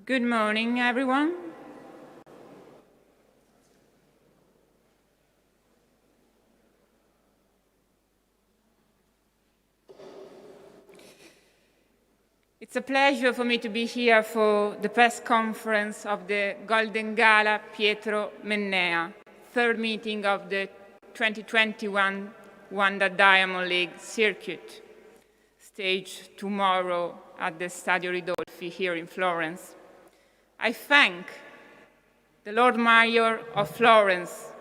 Good morning, everyone. It's a pleasure for me to be here for the press conference of the Golden Gala Pietro Mennea, third meeting of the 2021 Wanda Diamond League circuit, staged tomorrow at the Stadio Ridolfi here in Florence. I thank the Lord Mayor of Florence,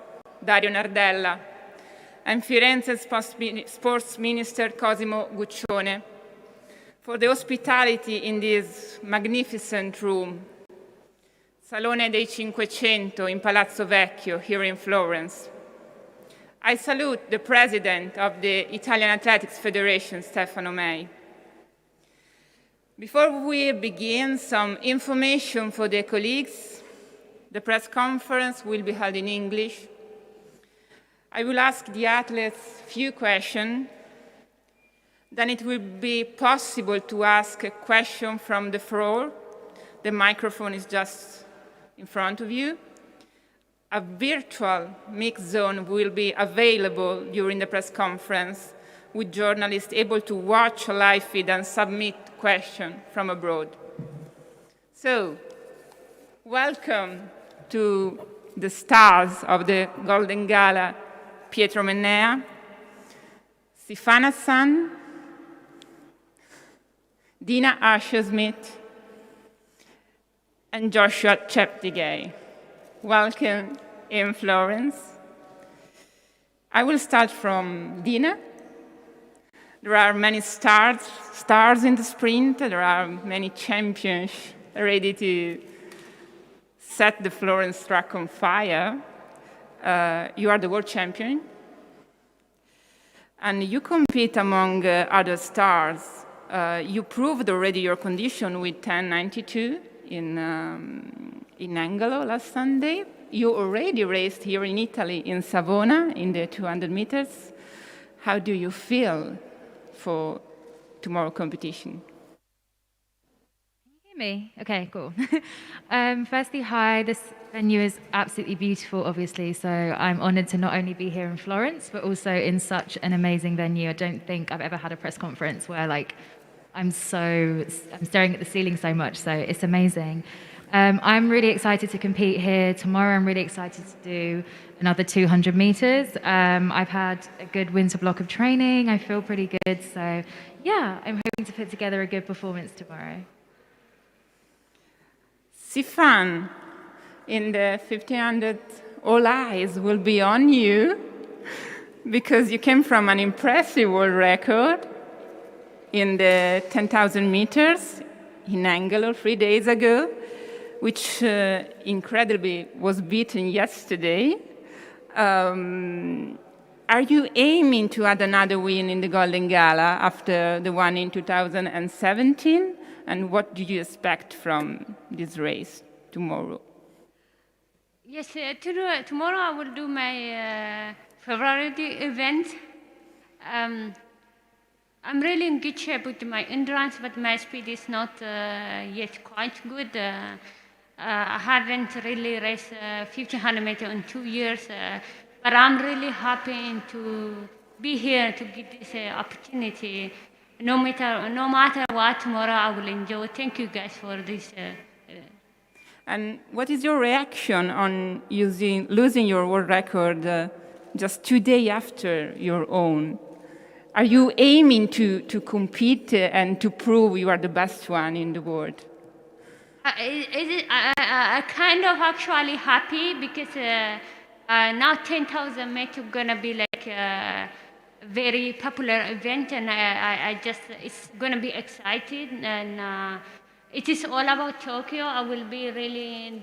Dario Nardella, and Firenze Sports Minister Cosimo Guccione for the hospitality in this magnificent room, Salone dei Cinquecento in Palazzo Vecchio here in Florence. I salute the President of the Italian Athletics Federation, Stefano May. Before we begin, some information for the colleagues. The press conference will be held in English. I will ask the athletes a few questions. Then it will be possible to ask a question from the floor. The microphone is just in front of you. A virtual mix zone will be available during the press conference, with journalists able to watch a live feed and submit questions from abroad. So, welcome to the stars of the Golden Gala, Pietro Mennea, Sifan Hassan, Dina and Joshua Cheptegei. Welcome in Florence. I will start from Dina. There are many stars in the sprint. There are many champions ready to set the Florence track on fire. You are the world champion. And you compete among other stars. You proved already your condition with 10.92 in Angolo last Sunday. You already raced here in Italy, in Savona, in the 200 meters. How do you feel for tomorrow's competition? Can you hear me? Okay, cool. Firstly, hi. This venue is absolutely beautiful, obviously. So I'm honored to not only be here in Florence, but also in such an amazing venue. I don't think I've ever had a press conference where I'm staring at the ceiling so much. So it's amazing. I'm really excited to compete here tomorrow. I'm really excited to do another 200 meters. I've had a good winter block of training. I feel pretty good. So yeah, I'm hoping to put together a good performance tomorrow. Sifan, in the 1500, all eyes will be on you because you came from an impressive world record in the 10,000 meters in Angolo 3 days ago, which incredibly was beaten yesterday. Are you aiming to add another win in the Golden Gala after the one in 2017? And what do you expect from this race tomorrow? Yes, tomorrow I will do my favorite event. I'm really in good shape with my endurance, but my speed is not yet quite good. I haven't really raced 1500 meters in 2 years, but I'm really happy to be here to get this opportunity. No matter what, tomorrow I will enjoy. Thank you guys for this. And what is your reaction on losing your world record just 2 days after your own? Are you aiming to compete and to prove you are the best one in the world? I kind of actually happy because now 10,000 meters gonna be like a very popular event, and it's gonna be excited, and it is all about Tokyo. I will be really in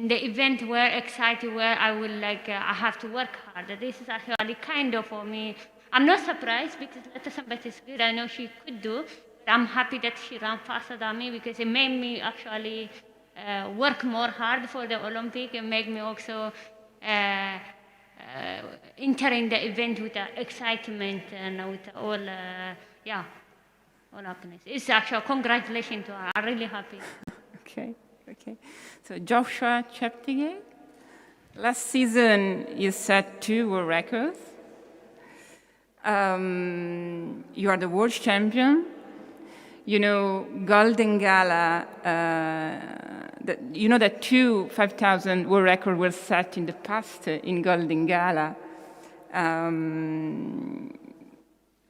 the event where excited, where I will I have to work hard. This is actually kind of for me. I'm not surprised because Larissa is good. I know she could do. But I'm happy that she ran faster than me because it made me actually work more hard for the Olympic and make me also entering the event with excitement and with all happiness. It's actually congratulations to her. I'm really happy. Okay. Okay. So Joshua Cheptegei, last season you set 2 world records. You are the world champion. You know, Golden Gala, you know that 2 5,000 world records were set in the past in Golden Gala.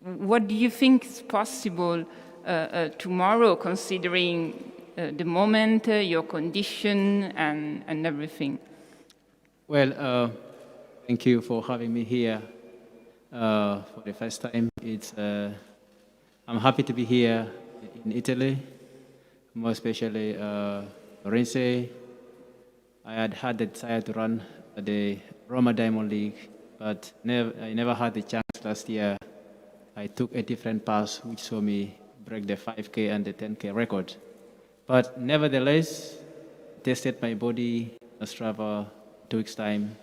What do you think is possible tomorrow, considering the moment, your condition, and everything? Well, thank you for having me here for the first time. I'm happy to be here in Italy, more especially Florence. I had the desire to run the Roma Diamond League, but I never had the chance last year. I took a different path, which saw me break the 5K and the 10K record. But nevertheless, tested my body, Strava, 2 weeks time,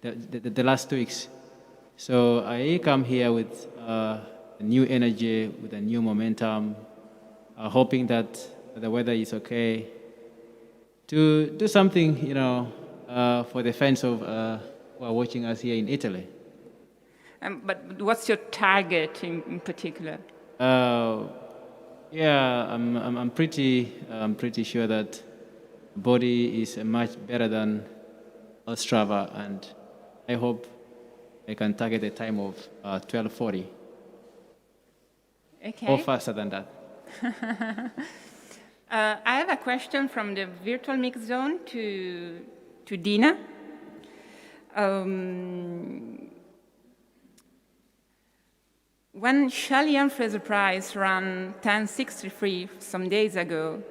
the last 2 weeks. So I come here with a new energy, with a new momentum, hoping that the weather is okay, to do something, for the fans of who are watching us here in Italy. But what's your target in particular? Yeah, I'm pretty sure that body is much better than Strava, and I hope I can target a time of 12:40. Okay. Or faster than that. I have a question from the virtual mix zone to Dina. When Shelley and Fraser Price ran 10:63 some days ago,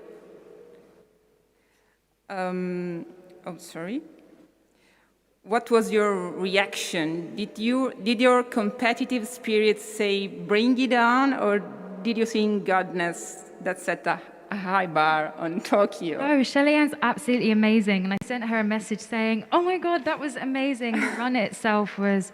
what was your reaction? Did your competitive spirit say bring it on, or did you think goodness that set a high bar on Tokyo? Oh, Shelley-Ann's absolutely amazing. And I sent her a message saying, oh my God, that was amazing. The run itself was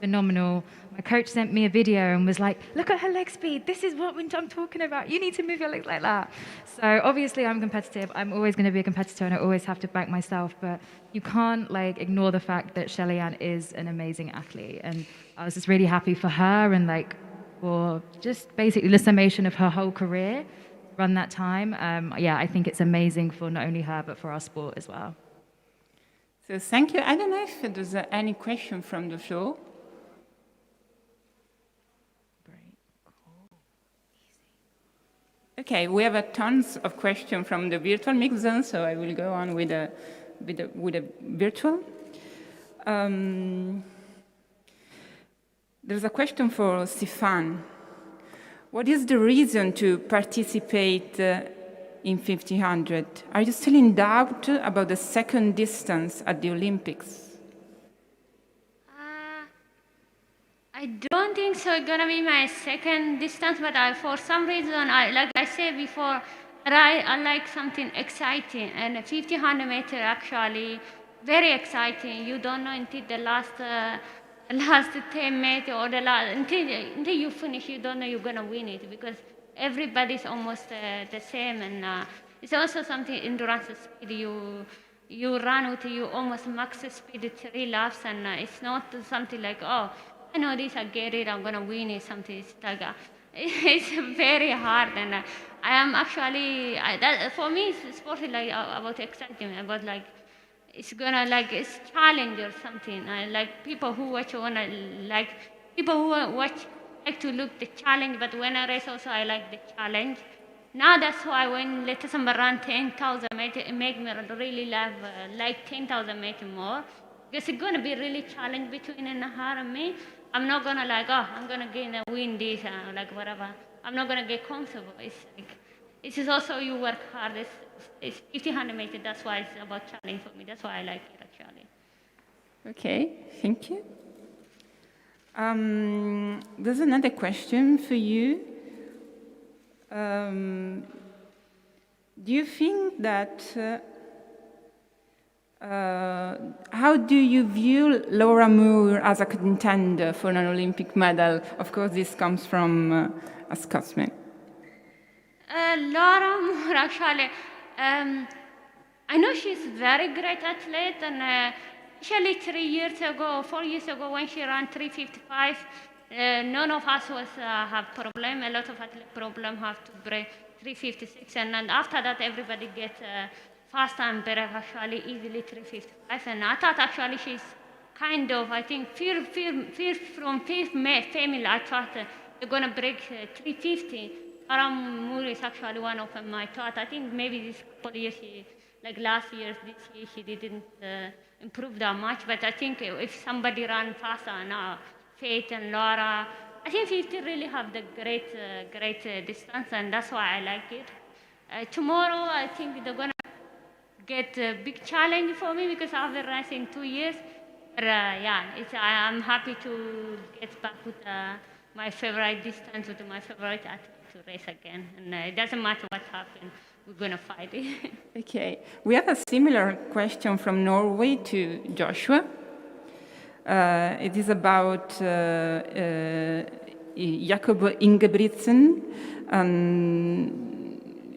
phenomenal. My coach sent me a video and was like, look at her leg speed. This is what I'm talking about. You need to move your legs like that. So obviously I'm competitive. I'm always going to be a competitor and I always have to back myself. But you can't ignore the fact that Shelley-Ann is an amazing athlete. And I was just really happy for her and for just basically the summation of her whole career, run that time. I think it's amazing for not only her, but for our sport as well. So thank you. I don't know if there's any question from the floor. Okay, we have tons of questions from the virtual mix zone, so I will go on with a virtual. There's a question for Sifan. What is the reason to participate in 1500? Are you still in doubt about the second distance at the Olympics? I don't think so. It's gonna be my second distance, but for some reason, like I said before, I like something exciting, and 1500 meter actually very exciting. You don't know until the last 10 meters or until you finish. You don't know you're gonna win it because everybody's almost the same, and it's also something endurance speed. You run with you almost max speed 3 laps, and it's not something like I know this, I get it, I'm gonna win it, something. It's it's very hard, and I am actually, for me, sport is about excitement, about it's gonna it's challenge or something. People who watch people who watch like to look the challenge, but when I race also I like the challenge. Now that's why when let us run 10,000 meters, it make me really love 10,000 meters more. Because it's gonna be really challenge between her and me. I'm not gonna I'm gonna win this, whatever. I'm not gonna get comfortable. It's just also you work hard. It's 1500 meters. That's why it's about challenge for me. That's why I like it actually. Okay, thank you. There's another question for you. Do you think that how do you view Laura Moore as a contender for an Olympic medal? Of course, this comes from a Scotsman. Laura Moore, actually, I know she's very great athlete, and especially 3 years ago, 4 years ago, when she ran 3:55, none of us was have problem. A lot of athlete problem have to break 3:56, and then after that, everybody gets fast and better actually easily 3:55. And I thought actually she's kind of, I think, from fifth family. I thought they're gonna break 3:50. Aram Moore is actually one of them. I thought, I think maybe this couple of years, like last year, this year, she didn't improve that much. But I think if somebody ran faster now, Faith and Laura, I think 50 really have the great distance, and that's why I like it. Tomorrow, I think they're gonna get a big challenge for me because I've been racing 2 years. But yeah, I'm happy to get back with my favorite distance, with my favorite athlete to race again. And it doesn't matter what happens, we're going to fight it. Okay, we have a similar question from Norway to Joshua. It is about Jakob Ingebrigtsen.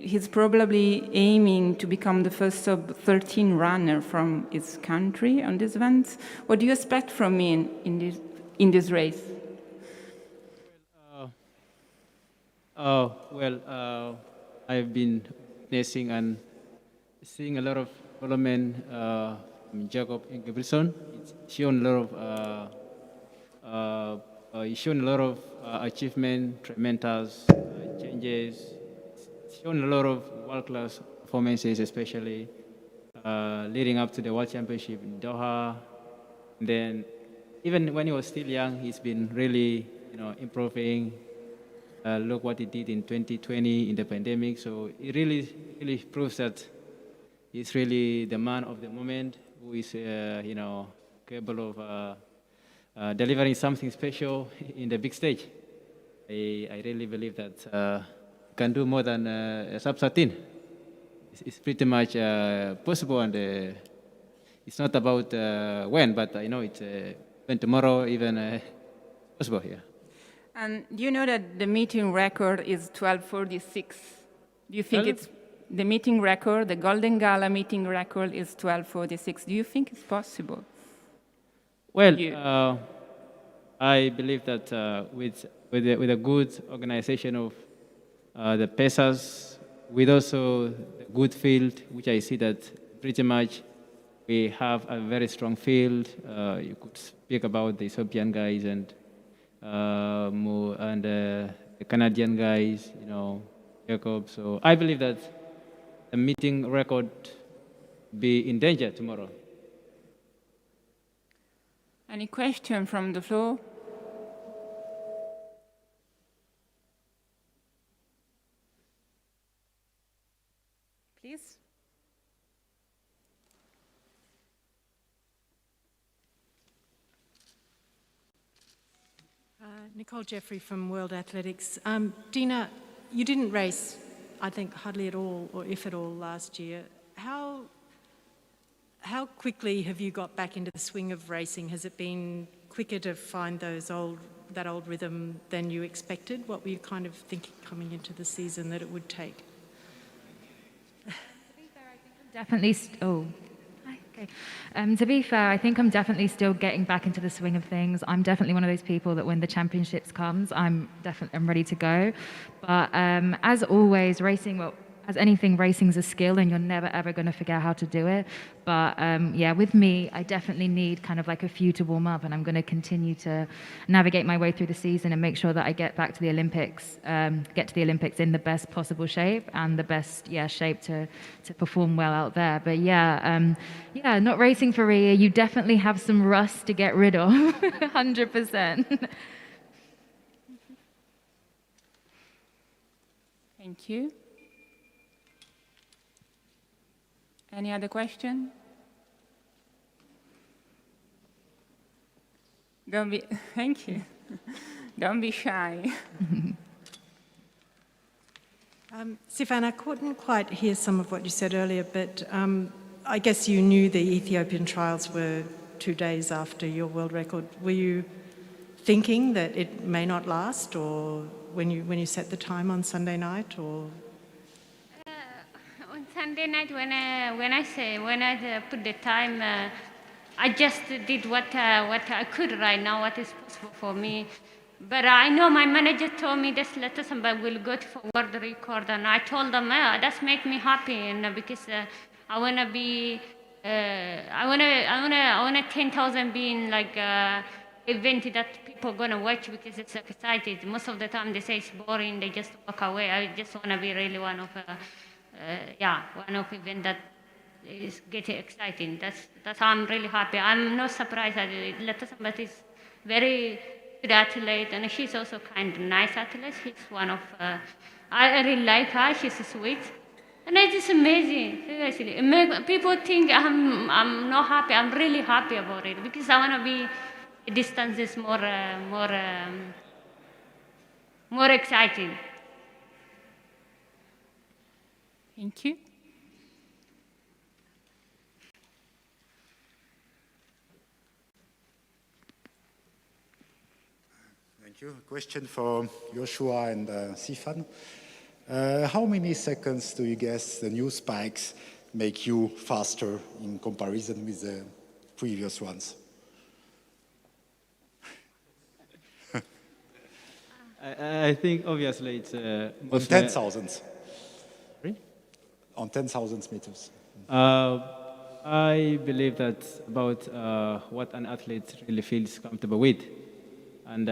He's probably aiming to become the first sub-13 runner from his country on this event. What do you expect from me in this race? I've been witnessing and seeing a lot of development from Jakob Ingebrigtsen. He's shown a lot of achievement, tremendous changes. Shown a lot of world-class performances, especially leading up to the World Championship in Doha. And then, even when he was still young, he's been really, improving. Look what he did in 2020 in the pandemic. So it really proves that he's really the man of the moment, who is, capable of delivering something special in the big stage. I really believe that. Can do more than a sub-13. It's pretty much possible, and it's not about when, but I know it's when tomorrow even possible here. And do you know that the meeting record is 12:46? Do you think it's the meeting record, the Golden Gala meeting record is 12:46? Do you think it's possible? Well, I believe that with a good organization of the pacers, with also the good field, which I see that pretty much we have a very strong field. You could speak about the Ethiopian guys and the Canadian guys, Jacob. So I believe that the meeting record be in danger tomorrow. Any question from the floor? Please. Nicole Jeffrey from World Athletics. Dina, you didn't race, I think, hardly at all, or if at all, last year. How quickly have you got back into the swing of racing? Has it been quicker to find that old rhythm than you expected? What were you kind of thinking coming into the season that it would take? Definitely. To be fair, I think I'm definitely still getting back into the swing of things. I'm definitely one of those people that when the championships comes, I'm ready to go. But as always, racing, as anything, racing's a skill, and you're never ever going to forget how to do it. But with me, I definitely need kind of like a few to warm up, and I'm going to continue to navigate my way through the season and make sure that I get back to the Olympics, in the best possible shape and the best shape to perform well out there. But not racing for Rio, you definitely have some rust to get rid of, 100%. Thank you. Any other question? Thank you. Don't be shy. Sifan, I couldn't quite hear some of what you said earlier, but I guess you knew the Ethiopian trials were 2 days after your world record. Were you thinking that it may not last, or when you set the time on Sunday night, or? On Sunday night when I put the time, I just did what I could right now, what is possible for me. But I know my manager told me this letter somebody will go to forward the record, and I told them that's make me happy, and because I wanna be, I wanna 10,000 being like event that people gonna watch because it's excited. Most of the time they say it's boring, they just walk away. I just wanna be really one of event that is getting exciting. That's how I'm really happy. I'm not surprised that Letta Sambat is very good athlete, and she's also kind of nice athlete. She's one of, I really like her. She's sweet. And it's just amazing, seriously. People think I'm not happy. I'm really happy about it because I want to be, distance is more exciting. Thank you. Thank you. A question for Joshua and Sifan. How many seconds do you guess the new spikes make you faster in comparison with the previous ones? I think obviously it's On 10,000. Sorry? On 10,000 meters. I believe that's about what an athlete really feels comfortable with. And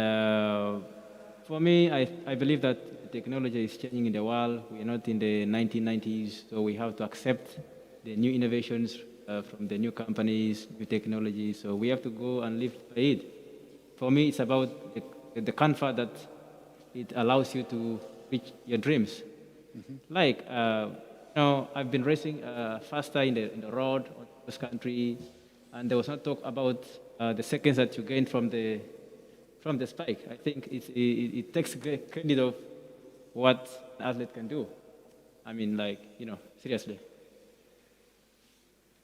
for me, I believe that technology is changing in the world. We are not in the 1990s, so we have to accept the new innovations from the new companies, new technology. So we have to go and live by it. For me, it's about the comfort that it allows you to reach your dreams. Mm-hmm. Like, I've been racing faster in the road or cross country, and there was not talk about the seconds that you gain from the spike. I think it takes credit of what an athlete can do. I mean, seriously.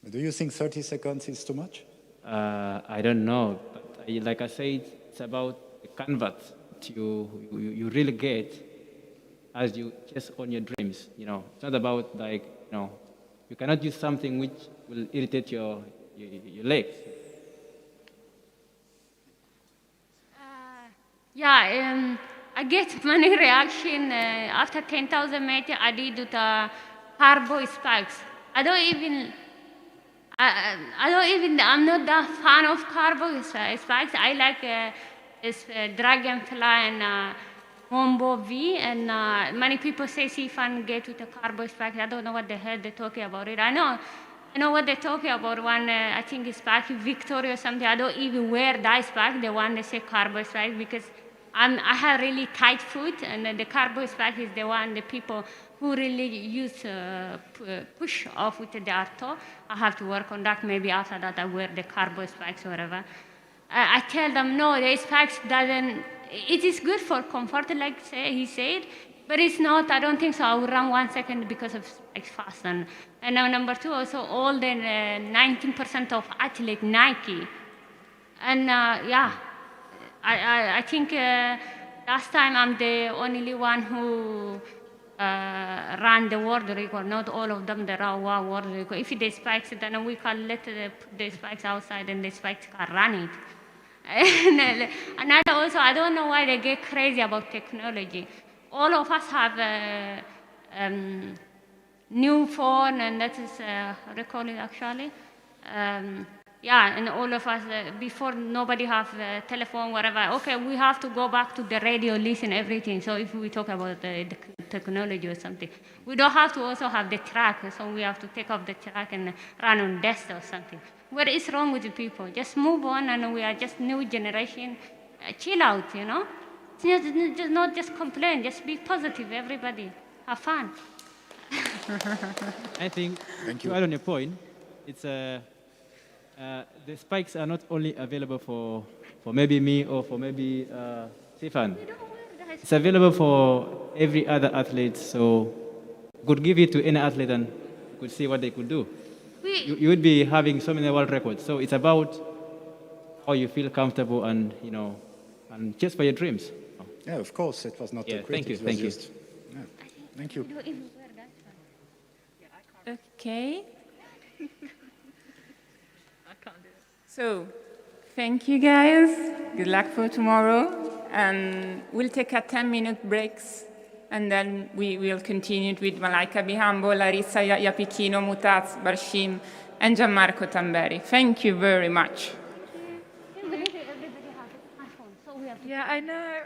Do you think 30 seconds is too much? I don't know, but like I said, it's about the comfort you really get as you chase on your dreams. It's not about you cannot use something which will irritate your legs. I get many reaction after 10,000 meters. I did the carbo spikes. I'm not that fan of carbo spikes. I like Dragonfly and Mihambo V, and many people say Sifan get with the carbo spikes. I don't know what the hell they're talking about it. I know what they're talking about. One, I think it's spike Victoria or something. I don't even wear that spike, the one they say carbo spike, because I have really tight foot, and the carbo spike is the one the people who really use push off with the toe. I have to work on that. Maybe after that I wear the carbo spikes or whatever. I tell them no, the spikes doesn't. It is good for comfort, like he said, but it's not. I don't think so. I will run 1 second because of spikes fast. And now number two, also all the 19% of athlete Nike, and I think last time I'm the only one who ran the world record. Not all of them the raw world record. If the spikes, then we can let the spikes outside and the spikes can run it. And also, I don't know why they get crazy about technology. All of us have a new phone, and that is recording actually. And all of us, before nobody have a telephone, whatever. Okay, we have to go back to the radio, listen everything. So if we talk about the technology or something, we don't have to also have the track. So we have to take off the track and run on desk or something. What is wrong with the people? Just move on, and we are just new generation. Chill out, Just not just complain. Just be positive, everybody. Have fun. I think, Thank you. to add on your point, it's the spikes are not only available for maybe me or for maybe Sifan. It's available for every other athlete, so could give it to any athlete and you could see what they could do. You would be having so many world records. So it's about how you feel comfortable and and just for your dreams. Yeah, of course, it was not a critic. Thank you. Thank you. I don't even wear that one. Yeah, I can't Okay. So, thank you guys. Good luck for tomorrow. And we'll take a 10-minute breaks, and then we will continue with Malaika, Mihambo, Larissa, Iapichino, Mutaz, Barshim, and Gianmarco Tamberi. Thank you very much. Everybody has a smartphone, so we have to Yeah, I know.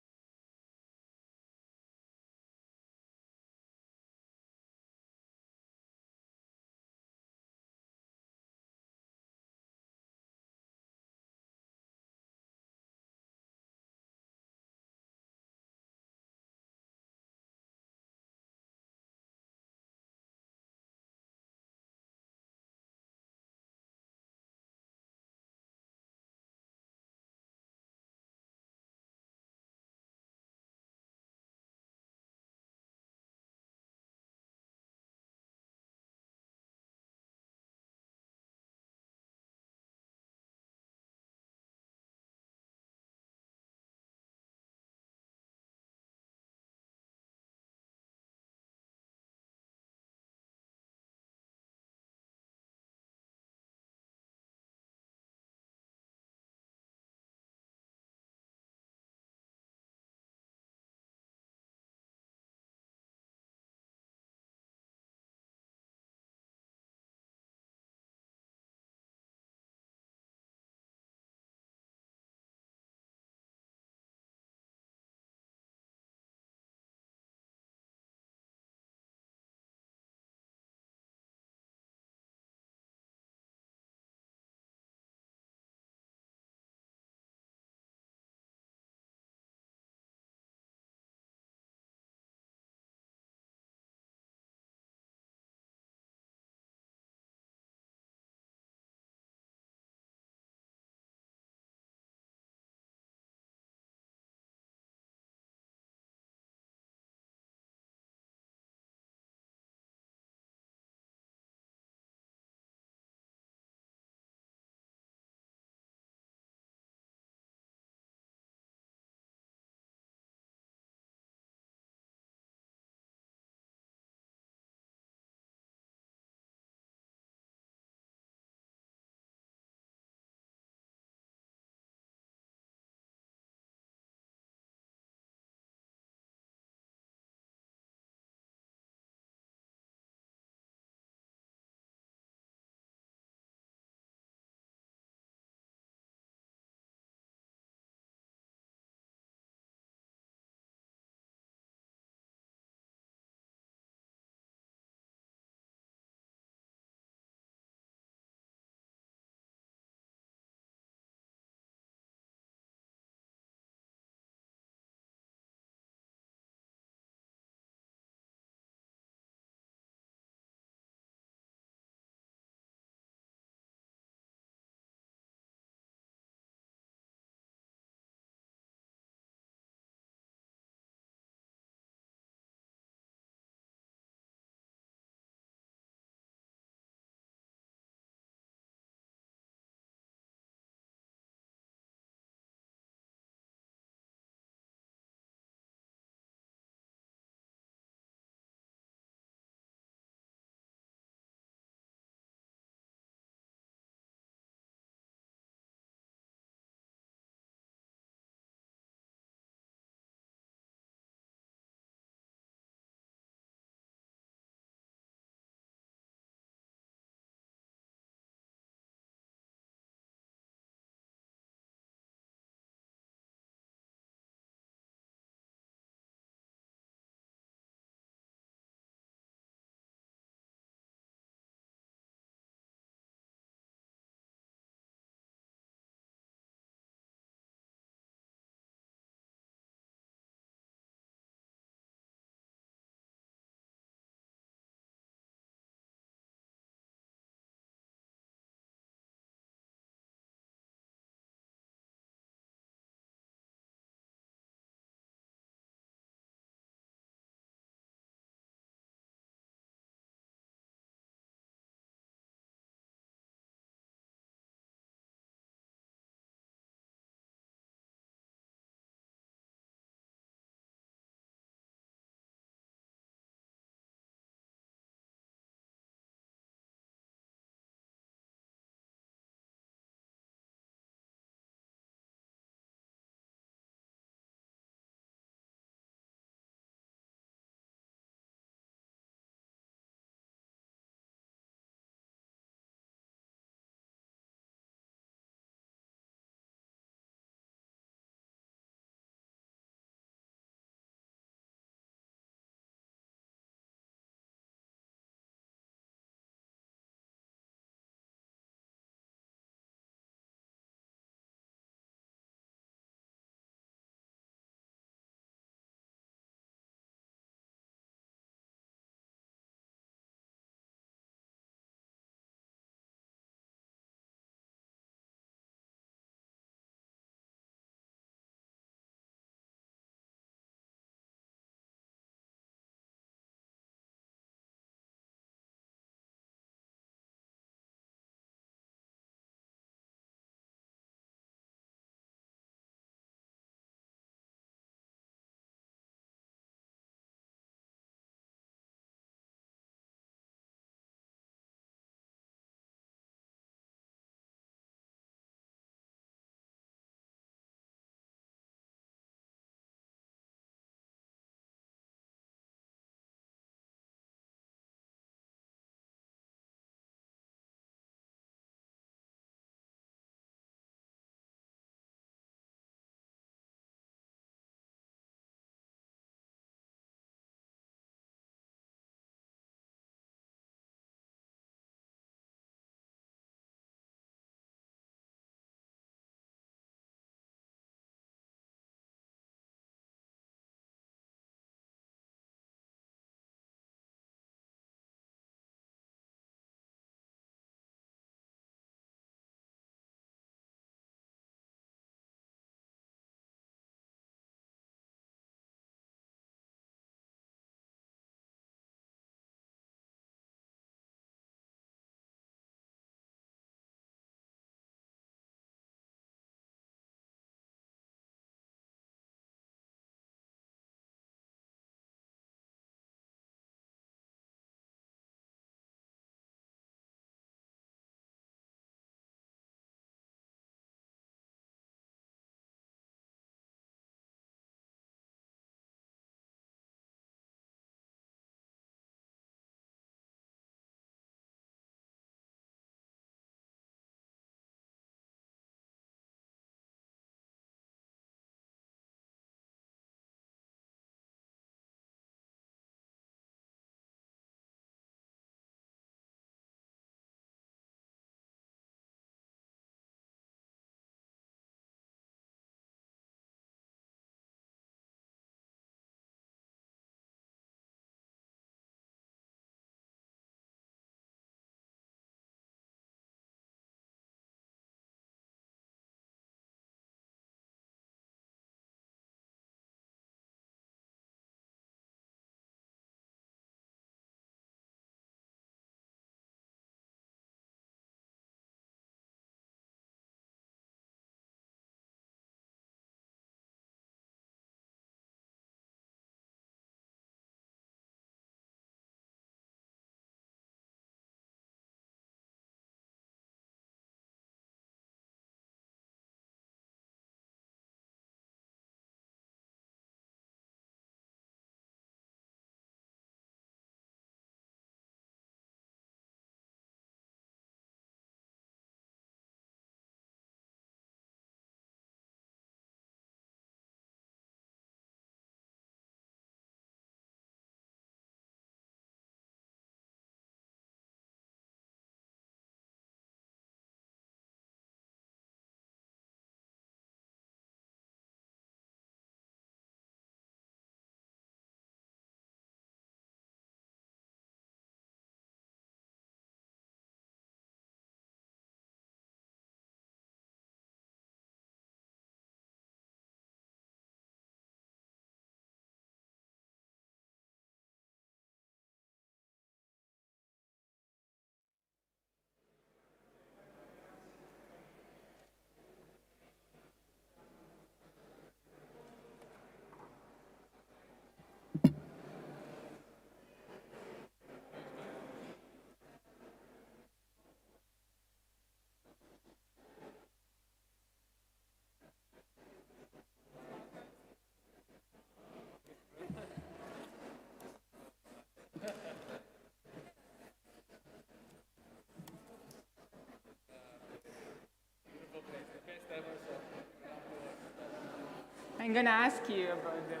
I'm going to ask you about them.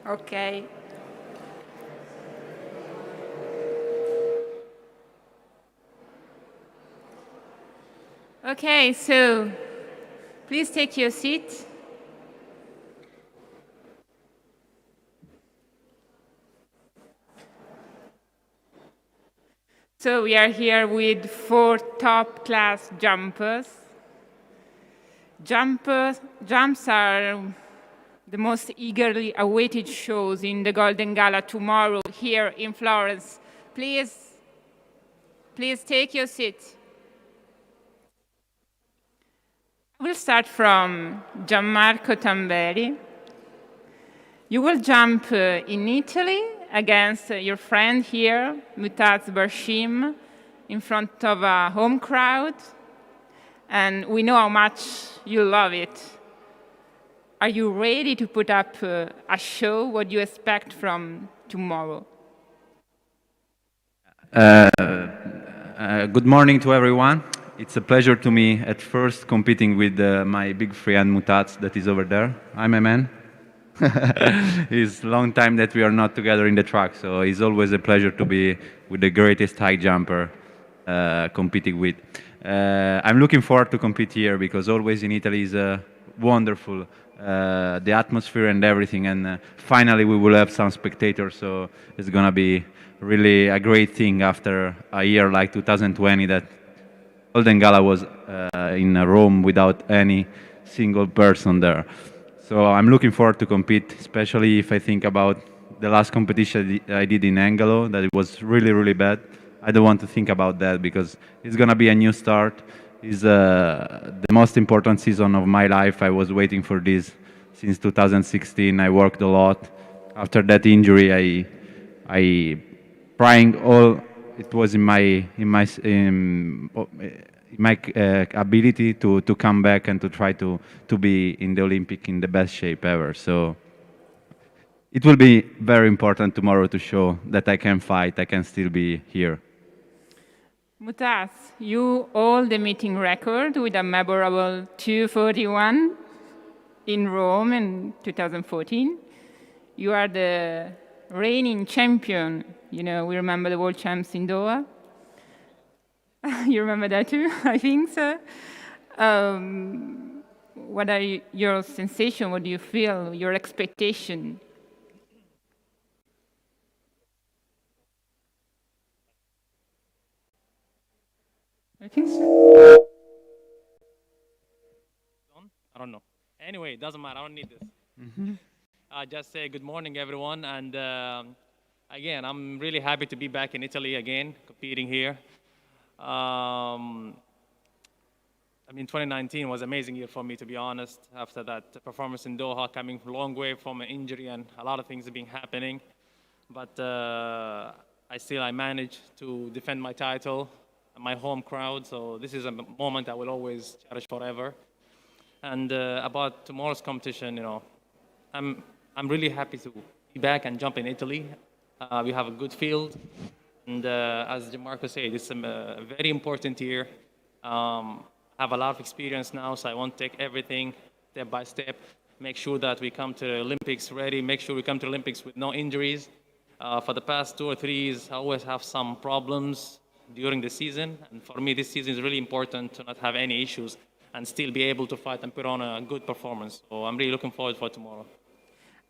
Okay. Okay, so please take your seat. So we are here with 4 top-class jumpers. Jumps are the most eagerly awaited shows in the Golden Gala tomorrow here in Florence. Please take your seat. We'll start from Gianmarco Tamberi. You will jump in Italy against your friend here, Mutaz Barshim, in front of a home crowd. And we know how much you love it. Are you ready to put up a show? What do you expect from tomorrow? Good morning to everyone. It's a pleasure to me at first competing with my big friend Mutaz that is over there. Hi, my man. It's a long time that we are not together in the track, so it's always a pleasure to be with the greatest high jumper competing with. I'm looking forward to compete here because always in Italy is wonderful, the atmosphere and everything, and finally we will have some spectators, so it's gonna be really a great thing after a year like 2020 that Golden Gala was in Rome without any single person there. So I'm looking forward to compete, especially if I think about the last competition I did in Angelo, that it was really, really bad. I don't want to think about that because it's going to be a new start. It's the most important season of my life. I was waiting for this since 2016. I worked a lot. After that injury, I trying all it was in my ability to come back and to try to be in the Olympic in the best shape ever. So it will be very important tomorrow to show that I can fight, I can still be here. Mutaz, you hold the meeting record with a memorable 2:41 in Rome in 2014. You are the reigning champion. You know, we remember the world champs in Doha. You remember that too, I think so. What are your sensations? What do you feel? Your expectation? I think so. I don't know. Anyway, it doesn't matter. I don't need this. Just say good morning, everyone. And again, I'm really happy to be back in Italy again, competing here. I mean, 2019 was an amazing year for me, to be honest. After that performance in Doha, coming a long way from an injury and a lot of things have been happening. But I managed to defend my title, my home crowd. So this is a moment I will always cherish forever. And about tomorrow's competition, you know, I'm really happy to be back and jump in Italy. We have a good field. And as Gianmarco said, it's a very important year. I have a lot of experience now, so I want to take everything step by step. make sure that we come to the Olympics ready, make sure we come to the Olympics with no injuries. For the past 2 or 3 years, I always have some problems during the season. And for me, this season is really important to not have any issues and still be able to fight and put on a good performance. So I'm really looking forward for tomorrow.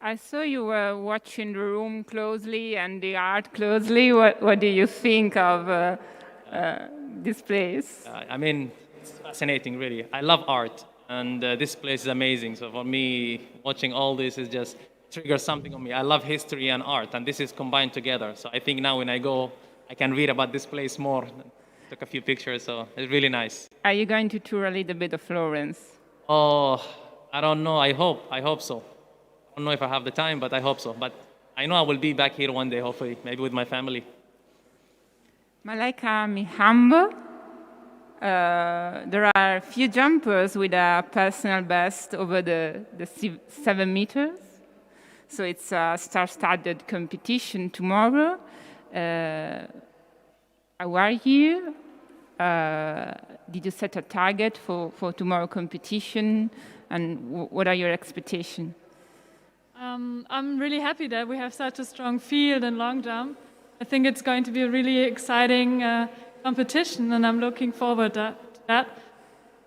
I saw you were watching the room closely and the art closely. What do you think of this place? I mean, it's fascinating, really. I love art, and this place is amazing. So for me, watching all this is just triggers something on me. I love history and art, and this is combined together. So I think now when I go, I can read about this place more. Took a few pictures, so it's really nice. Are you going to tour a little bit of Florence? Oh, I don't know. I hope so. I don't know if I have the time, but I hope so. But I know I will be back here one day, hopefully, maybe with my family. Malaika, Mihambo. There are a few jumpers with a personal best over the 7 meters. So it's a star-studded competition tomorrow. How are you? Did you set a target for tomorrow competition? And what are your expectations? I'm really happy that we have such a strong field in long jump. I think it's going to be a really exciting competition, and I'm looking forward to that.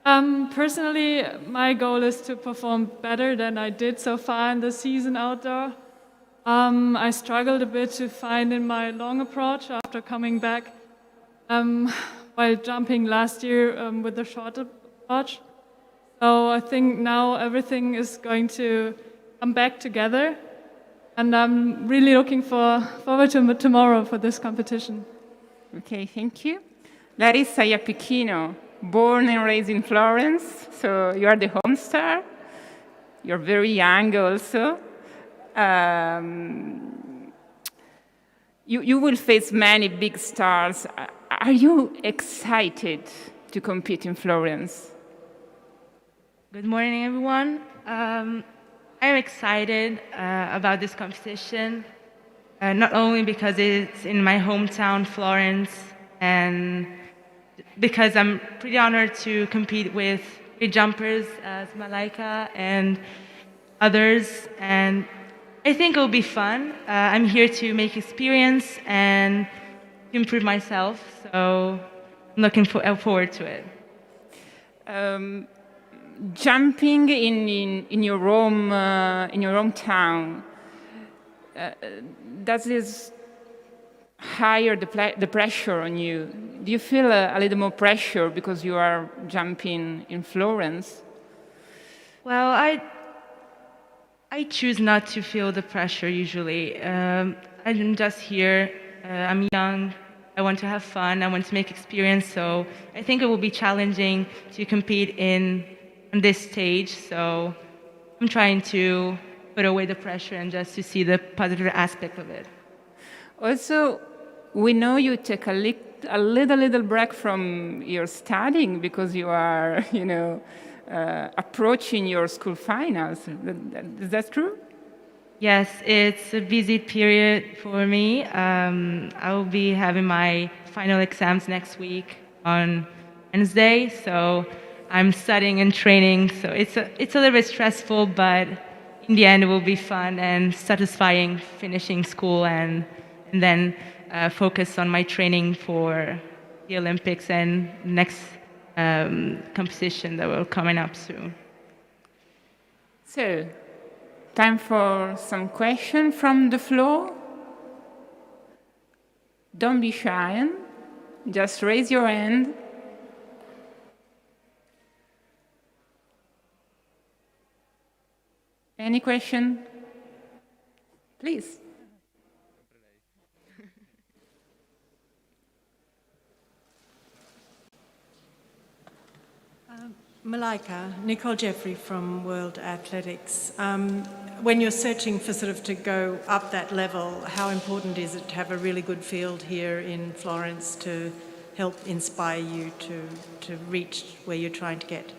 Personally, my goal is to perform better than I did so far in the season outdoor. I struggled a bit to find in my long approach after coming back while jumping last year with the short approach. So I think now everything is going to come back together, and I'm really looking forward to tomorrow for this competition. Okay, thank you. Larissa Iapichino, born and raised in Florence, so you are the home star. You're very young also. You will face many big stars. Are you excited to compete in Florence? Good morning, everyone. I'm excited about this competition, not only because it's in my hometown, Florence, and because I'm pretty honored to compete with great jumpers as Malaika and others, and I think it'll be fun. I'm here to make experience and to improve myself, so I'm looking forward to it. Jumping in your hometown, does this higher the pressure on you? Do you feel a little more pressure because you are jumping in Florence? Well, I choose not to feel the pressure usually. I'm just here. I'm young. I want to have fun. I want to make experience. So I think it will be challenging to compete on this stage. So I'm trying to put away the pressure and just to see the positive aspect of it. Also, we know you take a little break from your studying because you are, approaching your school finals. Is that true? Yes, it's a busy period for me. I will be having my final exams next week on Wednesday, so I'm studying and training. So it's a little bit stressful, but in the end, it will be fun and satisfying finishing school and then focus on my training for the Olympics and next competition that will coming up soon. So, time for some questions from the floor. Don't be shy. Just raise your hand. Any question? Please. Malaika, Nicole Jeffrey from World Athletics. When you're searching for sort of to go up that level, how important is it to have a really good field here in Florence to help inspire you to reach where you're trying to get?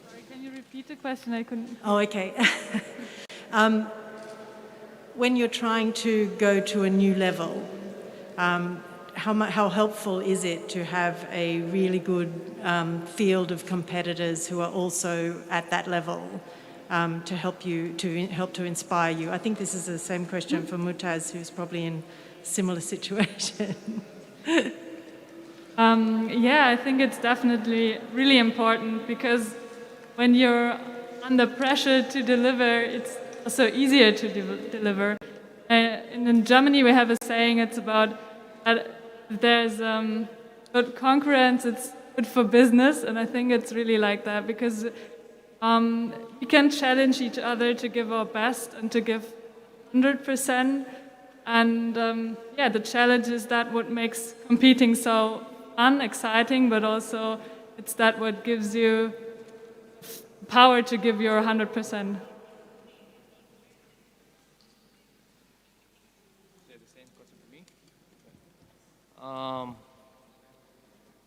Sorry, can you repeat the question? I couldn't. Oh, okay. When you're trying to go to a new level, how helpful is it to have a really good field of competitors who are also at that level? to help you, help to inspire you? I think this is the same question for Mutaz, who's probably in a similar situation. Yeah, I think it's definitely really important because when you're under pressure to deliver, it's also easier to deliver. In Germany, we have a saying, it's about that if there's good concurrence, it's good for business, and I think it's really like that because we can challenge each other to give our best and to give 100%. And yeah, the challenge is that what makes competing so fun, exciting, but also it's that what gives you power to give your 100%.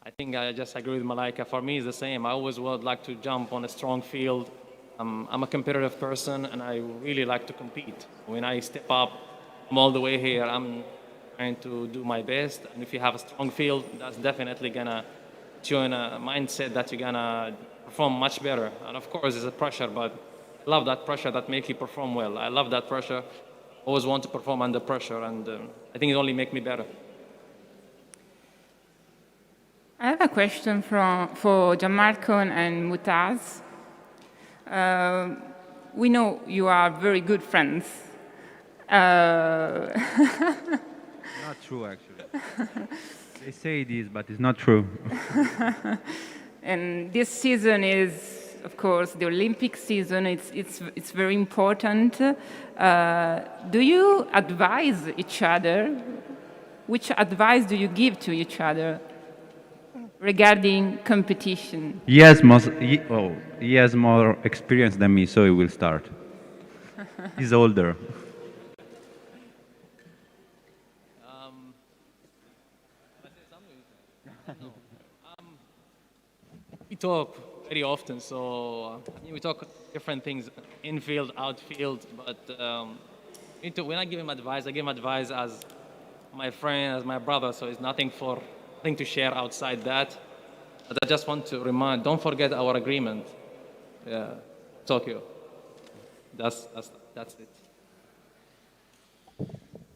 I think I just agree with Malaika. For me, it's the same. I always would like to jump on a strong field. I'm a competitive person, and I really like to compete. When I step up, I'm all the way here. I'm trying to do my best. And if you have a strong field, that's definitely gonna put you in a mindset that you're gonna perform much better. And of course, there's a pressure, but I love that pressure that makes you perform well. I love that pressure. Always want to perform under pressure, and I think it only makes me better. I have a question for Gianmarco and Mutaz. We know you are very good friends. Not true, actually. They say it is, but it's not true. And this season is, of course, the Olympic season. It's very important. Do you advise each other? Which advice do you give to each other regarding competition? He has more experience than me, so he will start. He's older. We talk very often, so we talk different things, infield, outfield, but when I give him advice, I give him advice as my friend, as my brother, so it's nothing to share outside that. But I just want to remind, don't forget our agreement. Yeah, Tokyo. That's it.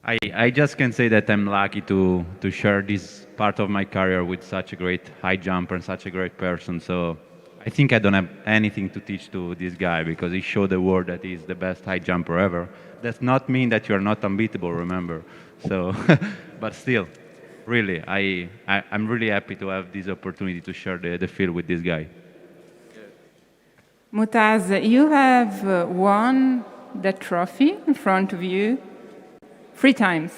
I just can say that I'm lucky to share this part of my career with such a great high jumper and such a great person. So I think I don't have anything to teach to this guy because he showed the world that he's the best high jumper ever. Does not mean that you're not unbeatable, remember. So, but still, really, I'm really happy to have this opportunity to share the field with this guy. Mutaz, you have won the trophy in front of you 3 times.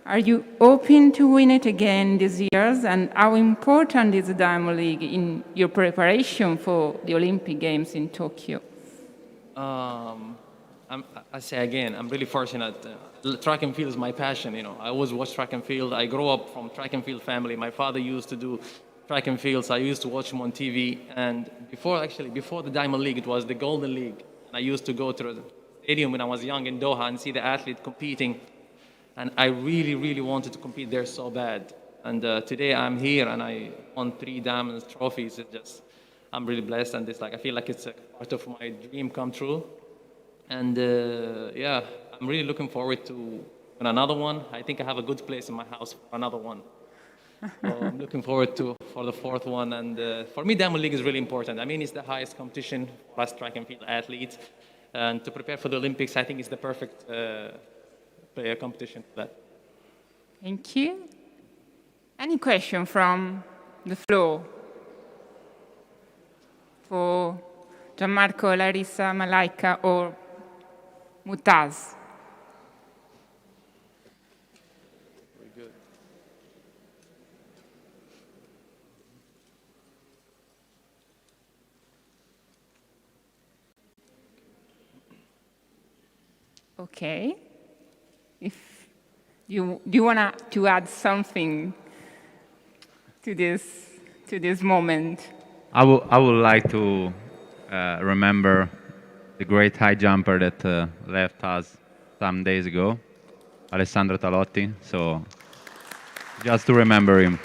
Are you hoping to win it again this year? And how important is the Diamond League in your preparation for the Olympic Games in Tokyo? I say again, I'm really fortunate. Track and field is my passion. I always watch track and field. I grew up from track and field family. My father used to do track and field, so I used to watch him on TV. And before the Diamond League, it was the Golden League. And I used to go to the stadium when I was young in Doha and see the athlete competing. And I really, really wanted to compete there so bad. And today I'm here and I won 3 diamond trophies. I'm really blessed, and I feel like it's a part of my dream come true. And yeah, I'm really looking forward to another one. I think I have a good place in my house for another one. So I'm looking forward for the 4th one. And for me, Diamond League is really important. I mean, it's the highest competition for us track and field athletes. And to prepare for the Olympics, I think it's the perfect player competition for that. Thank you. Any question from the floor for Gianmarco, Larissa, Malaika, or Mutaz? Very good. Okay. If do you want to add something to this moment? I would like to remember the great high jumper that left us some days ago, Alessandro Talotti. So just to remember him.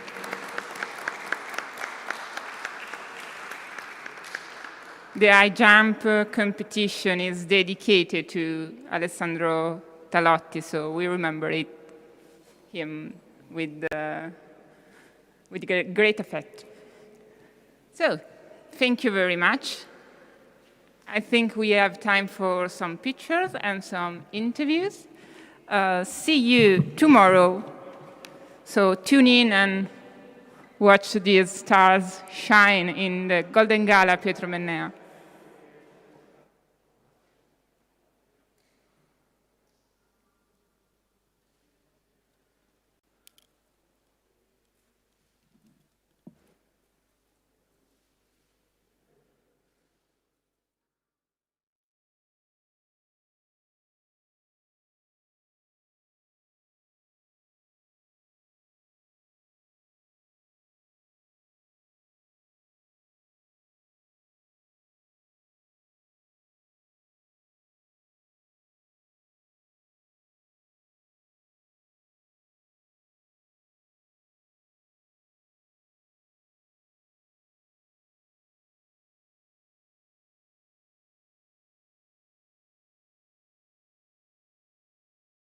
the high jump competition is dedicated to Alessandro Talotti, so we remember him with great effect. So, thank you very much. I think we have time for some pictures and some interviews. See you tomorrow. So tune in and watch these stars shine in the Golden Gala Pietro Mennea.